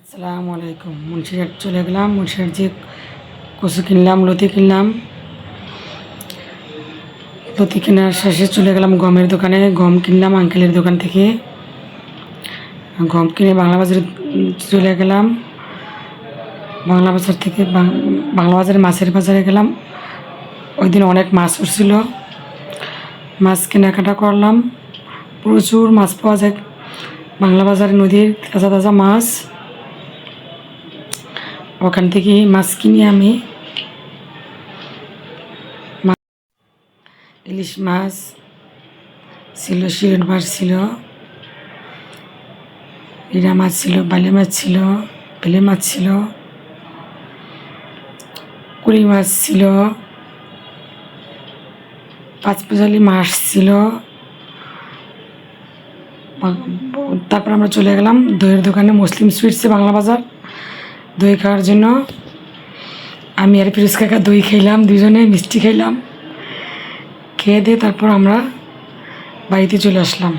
আসসালামু আলাইকুম। মুন্সিরহাট চলে গেলাম। মুন্সিরহাট যে কচু কিনলাম, লতি কিনলাম। লতি কেনার শেষে চলে গেলাম গমের দোকানে। গম কিনলাম আঙ্কেলের দোকান থেকে। গম কিনে বাংলা বাজারে চলে গেলাম। বাংলা বাজার থেকে বাংলা বাজারে মাছের বাজারে গেলাম। ওই দিন অনেক মাছ উঠছিল, মাছ কেনাকাটা করলাম। প্রচুর মাছ পাওয়া যায় বাংলা বাজারে, নদীর তাজা তাজা মাছ। ওখান থেকে মাছ কিনে আমি ইলিশ মাছ ছিল, শিরন মাছ ছিল, ইরা মাছ ছিল, বালি মাছ ছিল, বেলে মাছ ছিল, কুড়ি মাছ ছিল, পাঁচপাজালি মাছ ছিল। তারপর আমরা চলে গেলাম দইয়ের দোকানে, মুসলিম সুইটসে বাংলা বাজার, দই খাওয়ার জন্য। আমি আর ফিরোজ কাকা দই খেলাম, দুজনে মিষ্টি খেলাম। খেয়ে দিয়ে তারপর আমরা বাড়িতে চলে আসলাম।